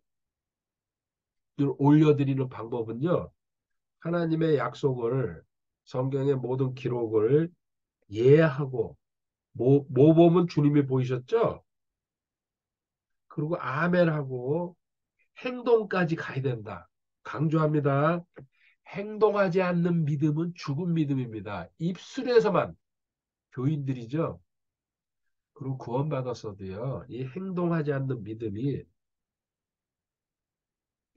올려드리는 방법은요, 하나님의 약속을, 성경의 모든 기록을 예하고, 모범은 주님이 보이셨죠? 그리고 아멘하고 행동까지 가야 된다. 강조합니다. 행동하지 않는 믿음은 죽은 믿음입니다. 입술에서만 교인들이죠. 그리고 구원받았어도요. 이 행동하지 않는 믿음이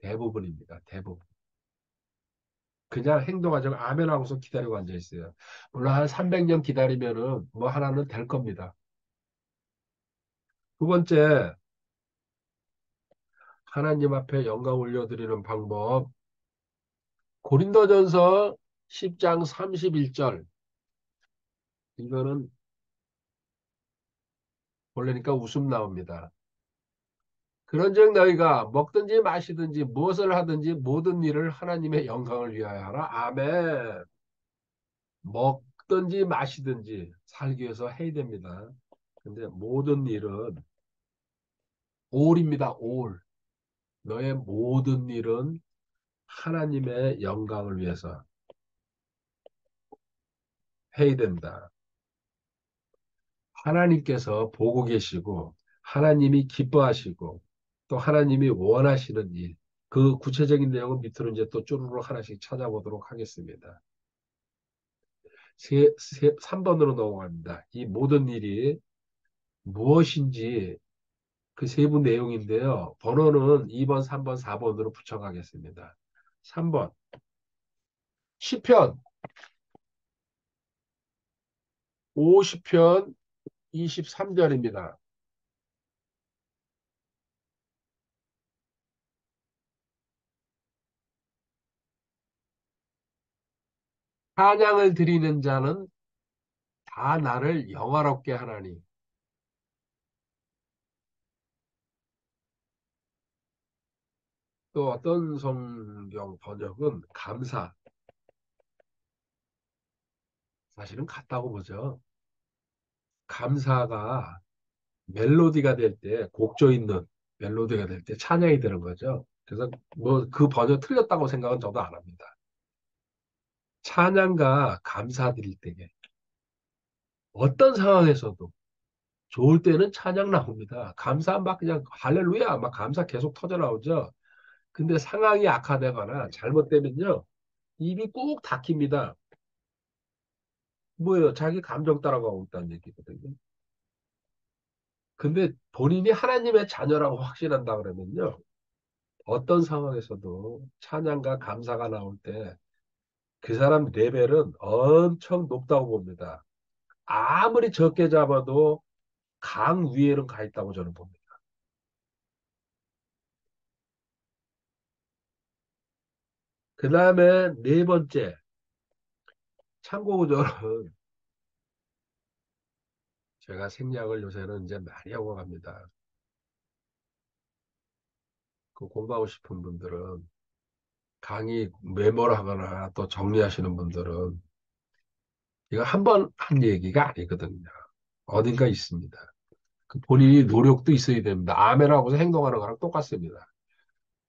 대부분입니다. 대부분. 그냥 행동하지 않고 아멘 하고서 기다리고 앉아 있어요. 물론 한 300년 기다리면은 뭐 하나는 될 겁니다. 두 번째, 하나님 앞에 영광 올려드리는 방법. 고린도전서 10장 31절. 이거는 보려니까 웃음 나옵니다. 그런즉 너희가 먹든지 마시든지 무엇을 하든지 모든 일을 하나님의 영광을 위하여 하라. 아멘. 먹든지 마시든지 살기 위해서 해야 됩니다. 근데 모든 일은 올입니다. 올. 너의 모든 일은 하나님의 영광을 위해서 해야 된다. 하나님께서 보고 계시고 하나님이 기뻐하시고 또 하나님이 원하시는 일. 그 구체적인 내용은 밑으로 이제 또 쭈루룩 하나씩 찾아보도록 하겠습니다. 3번으로 넘어갑니다. 이 모든 일이 무엇인지 그 세부 내용인데요. 번호는 2번, 3번, 4번으로 붙여가겠습니다. 3번. 시편 50편 23절입니다. 찬양을 드리는 자는 다 나를 영화롭게 하나니. 또 어떤 성경 번역은 감사. 사실은 같다고 보죠. 감사가 멜로디가 될 때, 곡조 있는 멜로디가 될 때 찬양이 되는 거죠. 그래서 뭐 그 번역 틀렸다고 생각은 저도 안 합니다. 찬양과 감사드릴 때에 어떤 상황에서도 좋을 때는 찬양 나옵니다. 감사 막 그냥 할렐루야 막 감사 계속 터져 나오죠. 근데 상황이 악화되거나 잘못되면요. 입이 꾹 닫힙니다. 뭐예요? 자기 감정 따라가고 있다는 얘기거든요. 근데 본인이 하나님의 자녀라고 확신한다 그러면요. 어떤 상황에서도 찬양과 감사가 나올 때 그 사람 레벨은 엄청 높다고 봅니다. 아무리 적게 잡아도 강 위에는 가 있다고 저는 봅니다. 그 다음에 네 번째, 참고로 저는 제가 생략을 요새는 이제 많이 하고 갑니다. 그 공부하고 싶은 분들은 강의 메모를 하거나 또 정리하시는 분들은 이거 한 번 한 얘기가 아니거든요. 어딘가 있습니다. 그 본인이 노력도 있어야 됩니다. 아멘하고서 행동하는 거랑 똑같습니다.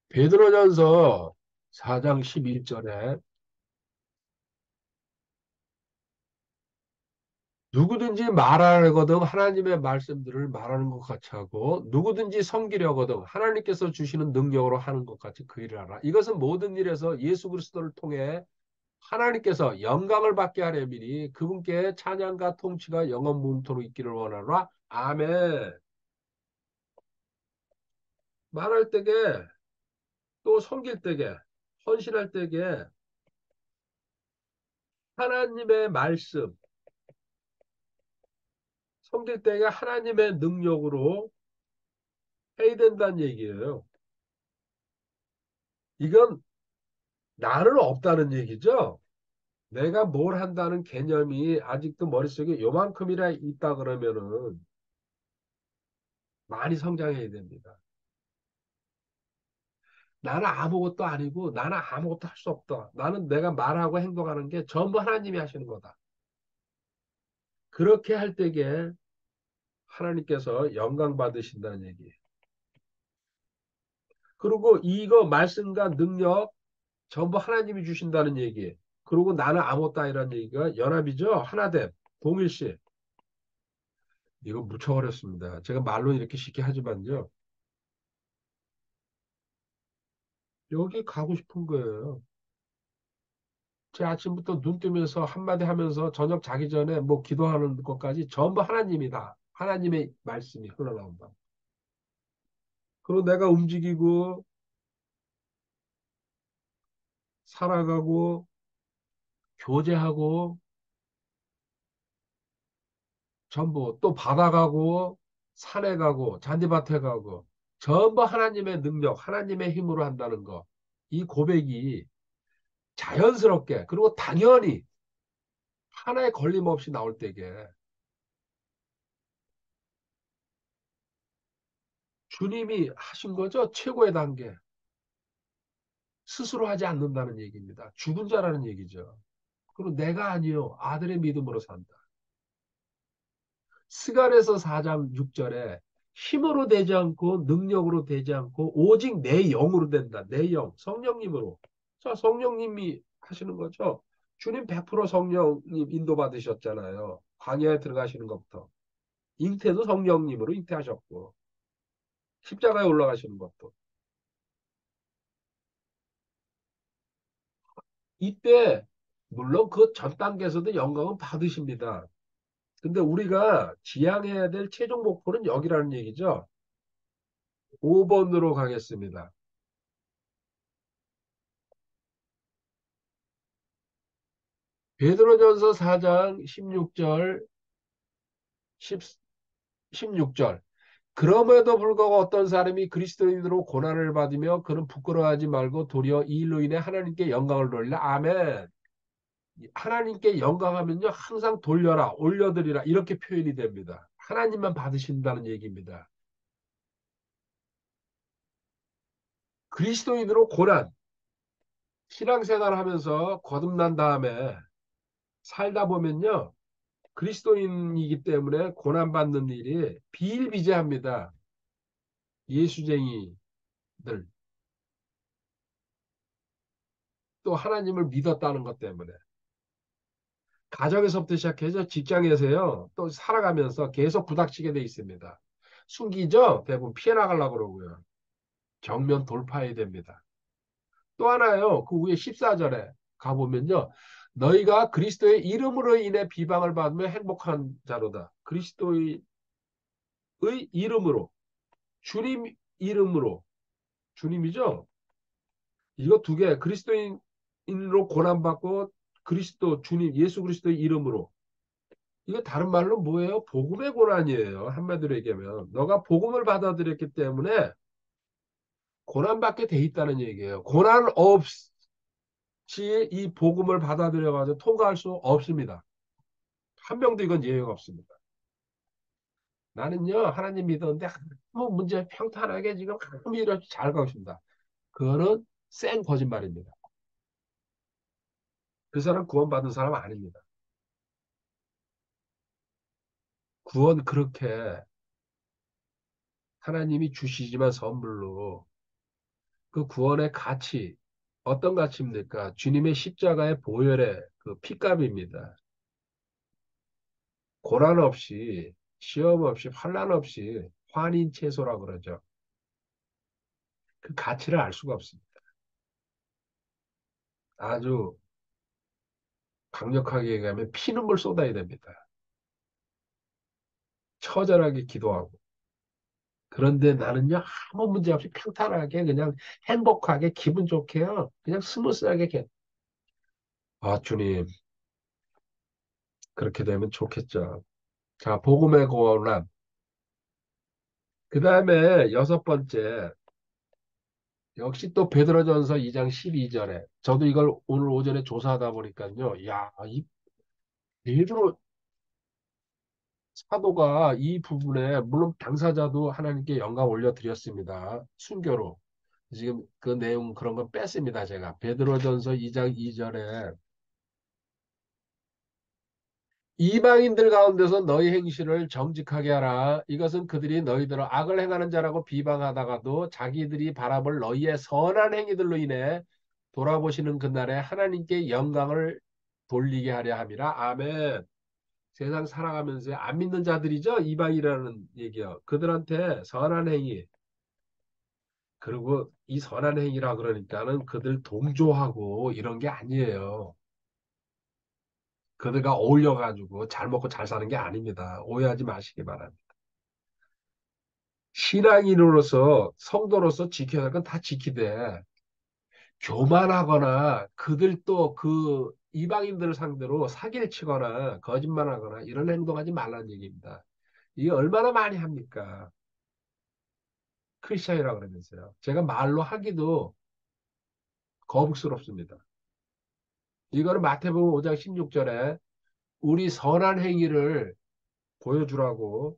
베드로전서 4장 11절에 누구든지 말하려거든 하나님의 말씀들을 말하는 것 같이 하고 누구든지 섬기려거든 하나님께서 주시는 능력으로 하는 것 같이 그 일을 하라. 이것은 모든 일에서 예수 그리스도를 통해 하나님께서 영광을 받게 하려니 그분께 찬양과 통치가 영원 무궁토록 있기를 원하노라. 아멘. 말할 때에 또 섬길 때에 헌신할 때에 하나님의 말씀 섬길 때에 하나님의 능력으로 해야 된다는 얘기예요. 이건 나는 없다는 얘기죠. 내가 뭘 한다는 개념이 아직도 머릿속에 요만큼이나 있다 그러면은 많이 성장해야 됩니다. 나는 아무것도 아니고 나는 아무것도 할 수 없다. 나는 내가 말하고 행동하는 게 전부 하나님이 하시는 거다. 그렇게 할 때에 하나님께서 영광 받으신다는 얘기예요. 그리고 이거 말씀과 능력 전부 하나님이 주신다는 얘기예요. 그리고 나는 아무것도 아니라는 얘기가 연합이죠. 하나됨, 동일시. 이거 무척 어렵습니다. 제가 말로 이렇게 쉽게 하지만요. 여기 가고 싶은 거예요. 제 아침부터 눈 뜨면서 한마디 하면서 저녁 자기 전에 뭐 기도하는 것까지 전부 하나님이다. 하나님의 말씀이 흘러나온다. 그리고 내가 움직이고 살아가고 교제하고 전부 또 바다 가고 산에 가고 잔디밭에 가고 전부 하나님의 능력, 하나님의 힘으로 한다는 거. 이 고백이 자연스럽게 그리고 당연히 하나의 걸림 없이 나올 때게 주님이 하신 거죠. 최고의 단계. 스스로 하지 않는다는 얘기입니다. 죽은 자라는 얘기죠. 그리고 내가 아니요 아들의 믿음으로 산다. 스가랴서 4장 6절에 힘으로 되지 않고 능력으로 되지 않고 오직 내 영으로 된다. 내 영, 성령님으로. 자, 성령님이 하시는 거죠. 주님 100% 성령님 인도받으셨잖아요. 광야에 들어가시는 것부터. 잉태도 성령님으로 잉태하셨고 십자가에 올라가시는 것도. 이때 물론 그 전 단계에서도 영광은 받으십니다. 근데 우리가 지향해야 될 최종 목표는 여기라는 얘기죠. 5번으로 가겠습니다. 베드로전서 4장 16절, 16절. 그럼에도 불구하고 어떤 사람이 그리스도인으로 고난을 받으며 그는 부끄러워하지 말고 도리어 이 일로 인해 하나님께 영광을 돌리라. 아멘. 하나님께 영광하면요 항상 돌려라, 올려드리라 이렇게 표현이 됩니다. 하나님만 받으신다는 얘기입니다. 그리스도인으로 고난, 신앙생활을 하면서 거듭난 다음에 살다 보면요 그리스도인이기 때문에 고난받는 일이 비일비재합니다. 예수쟁이들 또 하나님을 믿었다는 것 때문에 가정에서부터 시작해서 직장에서요 또 살아가면서 계속 부닥치게 돼 있습니다. 숨기죠. 대부분 피해 나가려고 그러고요. 정면 돌파해야 됩니다. 또 하나요. 그 위에 14절에 가보면요. 너희가 그리스도의 이름으로 인해 비방을 받으면 행복한 자로다. 그리스도의 이름으로 주님 이름으로 주님이죠. 이거 두 개, 그리스도인으로 고난받고 그리스도, 주님, 예수 그리스도의 이름으로. 이거 다른 말로 뭐예요? 복음의 고난이에요. 한마디로 얘기하면. 너가 복음을 받아들였기 때문에 고난받게 돼 있다는 얘기예요. 고난 없이 이 복음을 받아들여가지고 통과할 수 없습니다. 한 명도 이건 예외가 없습니다. 나는요, 하나님 믿었는데 아무 문제 평탄하게 지금 아무 일 없이 잘 가고 있습니다. 그거는 생 거짓말입니다. 그 사람 구원받은 사람 아닙니다. 구원 그렇게 하나님이 주시지만 선물로 그 구원의 가치 어떤 가치입니까? 주님의 십자가의 보혈의 그 피값입니다. 고난 없이 시험 없이 환난 없이 환인 채소라 그러죠. 그 가치를 알 수가 없습니다. 아주 강력하게 얘기하면 피눈물 쏟아야 됩니다. 처절하게 기도하고. 그런데 나는요 아무 문제 없이 평탄하게 그냥 행복하게 기분 좋게요. 그냥 스무스하게 아 주님 그렇게 되면 좋겠죠. 자 복음의 고난. 그 다음에 여섯 번째 역시 또 베드로전서 2장 12절에 저도 이걸 오늘 오전에 조사하다 보니까요. 야, 이 베드로 사도가 이 부분에 물론 당사자도 하나님께 영광 올려드렸습니다. 순교로. 지금 그 내용 그런 건 뺐습니다. 제가. 베드로전서 2장 2절에 이방인들 가운데서 너희 행실을 정직하게 하라. 이것은 그들이 너희들을 악을 행하는 자라고 비방하다가도 자기들이 바라볼 너희의 선한 행위들로 인해 돌아보시는 그날에 하나님께 영광을 돌리게 하려 함이라. 아멘. 세상 살아가면서 안 믿는 자들이죠. 이방이라는 얘기요. 그들한테 선한 행위. 그리고 이 선한 행위라 그러니까는 그들 동조하고 이런 게 아니에요. 그들과 어울려가지고 잘 먹고 잘 사는 게 아닙니다. 오해하지 마시기 바랍니다. 신앙인으로서 성도로서 지켜야 할 건 다 지키되 교만하거나 그들 또 그 이방인들을 상대로 사기를 치거나 거짓말하거나 이런 행동하지 말라는 얘기입니다. 이게 얼마나 많이 합니까? 크리스천이라고 그러면서요. 제가 말로 하기도 거북스럽습니다. 이거는 마태복음 5장 16절에 우리 선한 행위를 보여주라고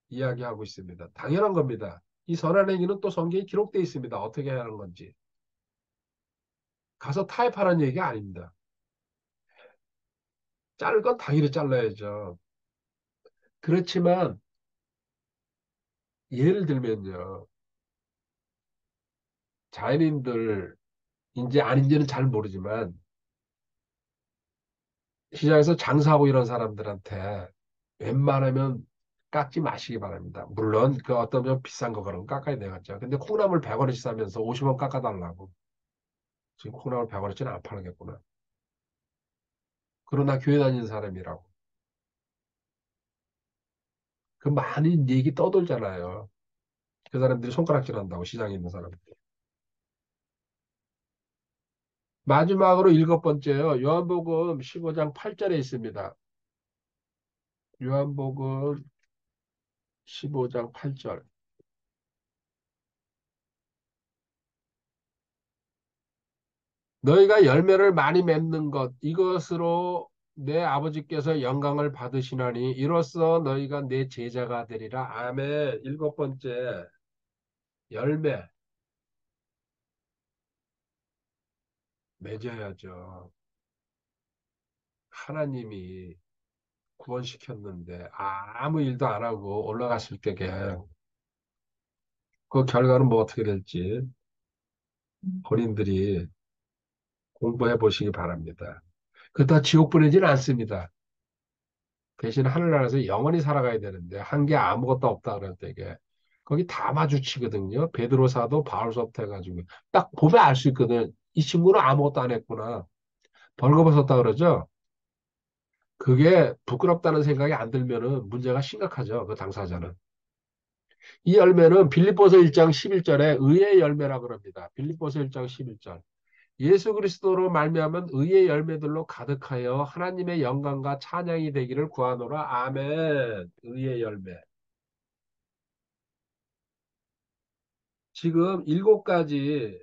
이야기하고 있습니다. 당연한 겁니다. 이 선한 행위는 또 성경에 기록되어 있습니다. 어떻게 해야 하는 건지. 가서 타협하라는 얘기가 아닙니다. 자를 건 당연히 잘라야죠. 그렇지만 예를 들면요. 자연인들 인지 아닌지는 잘 모르지만 시장에서 장사하고 이런 사람들한테 웬만하면 깎지 마시기 바랍니다. 물론 그 어떤 좀 비싼 거 그런 거 깎아야 되겠죠. 근데 콩나물 100원어치 사면서 50원 깎아달라고. 지금 콩나물 100원어치는 안 파는겠구나. 그러나 교회 다니는 사람이라고. 그 많은 얘기 떠돌잖아요. 그 사람들이 손가락질 한다고 시장에 있는 사람들. 마지막으로 일곱 번째요. 요한복음 15장 8절에 있습니다. 요한복음 15장 8절. 너희가 열매를 많이 맺는 것, 이것으로 내 아버지께서 영광을 받으시나니 이로써 너희가 내 제자가 되리라. 아멘. 일곱 번째, 열매 맺어야죠. 하나님이 구원시켰는데 아무 일도 안 하고 올라갔을 때게 그 결과는 뭐 어떻게 될지 본인들이 공부해 보시기 바랍니다. 그렇다 지옥 보내지는 않습니다. 대신 하늘나라에서 영원히 살아가야 되는데 한 게 아무것도 없다 그럴 때게 거기 다 마주치거든요. 베드로사도 바울서부터 해가지고 딱 보면 알 수 있거든. 이 친구는 아무것도 안 했구나. 벌거벗었다 그러죠. 그게 부끄럽다는 생각이 안 들면은 문제가 심각하죠. 그 당사자는. 이 열매는 빌립보서 1장 11절에 의의 열매라 그럽니다. 빌립보서 1장 11절. 예수 그리스도로 말미암은 의의 열매들로 가득하여 하나님의 영광과 찬양이 되기를 구하노라. 아멘. 의의 열매. 지금 일곱 가지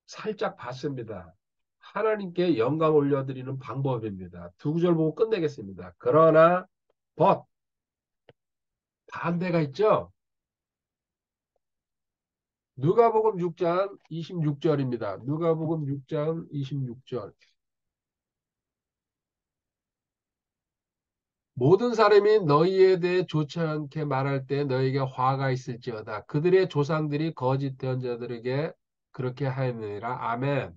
살짝 봤습니다. 하나님께 영광 올려드리는 방법입니다. 두 구절 보고 끝내겠습니다. 그러나 but 반대가 있죠. 누가복음 6장 26절입니다. 누가복음 6장 26절. 모든 사람이 너희에 대해 좋지 않게 말할 때 너희에게 화가 있을지어다. 그들의 조상들이 거짓 대언자들에게 그렇게 하였느니라. 아멘.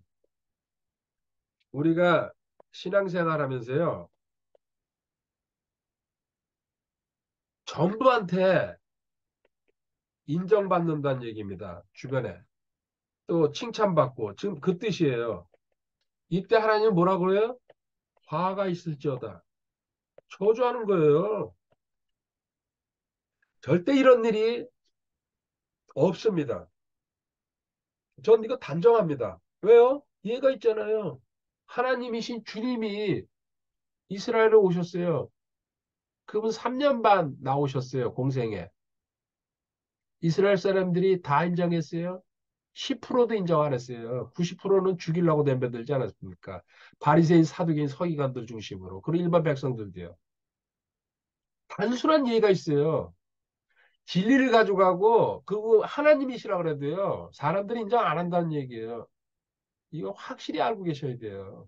우리가 신앙생활 하면서요. 전부한테 인정받는다는 얘기입니다. 주변에. 또 칭찬받고. 지금 그 뜻이에요. 이때 하나님은 뭐라 그래요? 화가 있을지어다. 저주하는 거예요. 절대 이런 일이 없습니다. 전 이거 단정합니다. 왜요? 이해가 있잖아요. 하나님이신 주님이 이스라엘에 오셨어요. 그분 3년 반 나오셨어요. 공생에. 이스라엘 사람들이 다 인정했어요. 10%도 인정 안 했어요. 90%는 죽이려고 덤벼들지 않았습니까? 바리새인, 사두개인, 서기관들 중심으로. 그리고 일반 백성들도요. 단순한 예의가 있어요. 진리를 가져가고 그거 하나님이시라 그래도요. 사람들이 인정 안 한다는 얘기예요. 이거 확실히 알고 계셔야 돼요.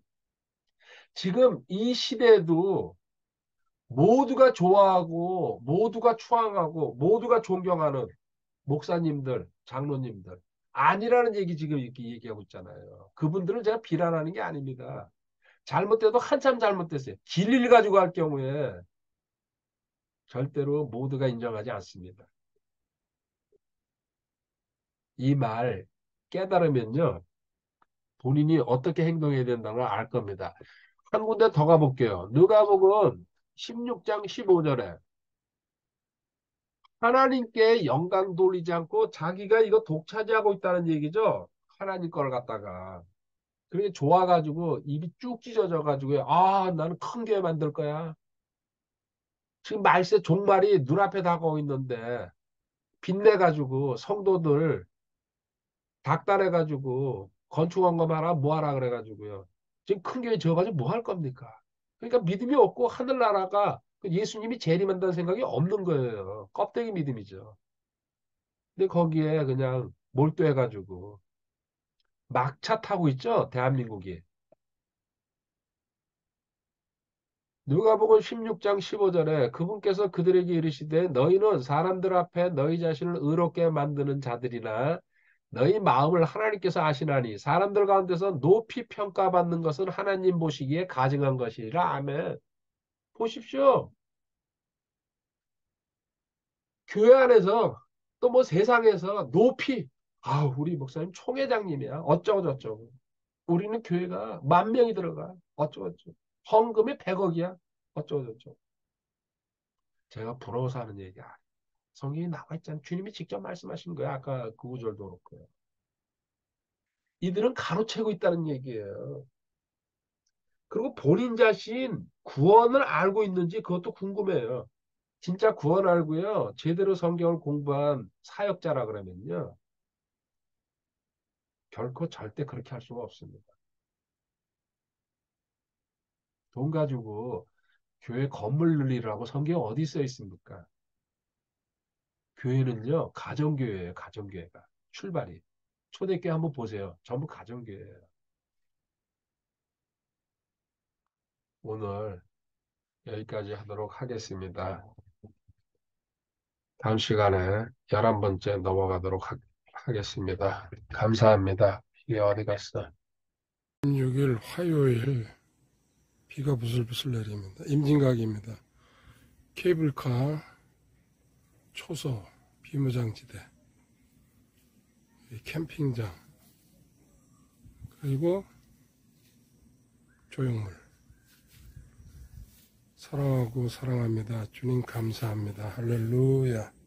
지금 이 시대에도 모두가 좋아하고 모두가 추앙하고 모두가 존경하는 목사님들, 장로님들 아니라는 얘기 지금 이렇게 얘기하고 있잖아요. 그분들을 제가 비난하는 게 아닙니다. 잘못돼도 한참 잘못됐어요. 진리를 가지고 할 경우에 절대로 모두가 인정하지 않습니다. 이 말 깨달으면요. 본인이 어떻게 행동해야 된다는 걸 알 겁니다. 한 군데 더 가볼게요. 누가복음 16장 15절에 하나님께 영광 돌리지 않고 자기가 이거 독차지하고 있다는 얘기죠. 하나님 걸 갖다가. 그게 좋아가지고 입이 쭉 찢어져가지고 아 나는 큰 교회 만들 거야. 지금 말세 종말이 눈앞에 다가오고 있는데 빚내가지고 성도들 닥달해가지고 건축한 거 말아 뭐하라 그래가지고요. 지금 큰 교회 지어가지고 뭐 할 겁니까? 그러니까 믿음이 없고 하늘나라가 그 예수님이 재림한다는 생각이 없는 거예요. 껍데기 믿음이죠. 근데 거기에 그냥 몰두해가지고 막차 타고 있죠. 대한민국이. 누가복음 16장 15절에 그분께서 그들에게 이르시되 너희는 사람들 앞에 너희 자신을 의롭게 만드는 자들이나 너희 마음을 하나님께서 아시나니 사람들 가운데서 높이 평가받는 것은 하나님 보시기에 가증한 것이라. 아멘. 보십시오. 교회 안에서 또 뭐 세상에서 높이 우리 목사님 총회장님이야. 어쩌고 저쩌고. 우리는 교회가 10,000명이 들어가. 어쩌고 저쩌고. 헌금이 100억이야. 어쩌고 저쩌고. 제가 부러워서 하는 얘기야. 성경이 나와 있잖아. 주님이 직접 말씀하신 거야. 아까 그 구절도 그렇고요. 이들은 가로채고 있다는 얘기예요. 그리고 본인 자신 구원을 알고 있는지 그것도 궁금해요. 진짜 구원 알고요. 제대로 성경을 공부한 사역자라 그러면요. 결코 절대 그렇게 할 수가 없습니다. 돈 가지고 교회 건물 늘리라고 성경에 어디 써 있습니까? 교회는요. 가정교회예요. 가정교회가. 출발이. 초대교회 한번 보세요. 전부 가정교회예요. 오늘 여기까지 하도록 하겠습니다. 다음 시간에 11번째 넘어가도록 하겠습니다. 감사합니다. 이게 어디 갔어? 16일 화요일 비가 부슬부슬 내립니다. 임진각입니다. 케이블카 초소 비무장지대 캠핑장 그리고 조형물 사랑하고 사랑합니다. 주님 감사합니다. 할렐루야.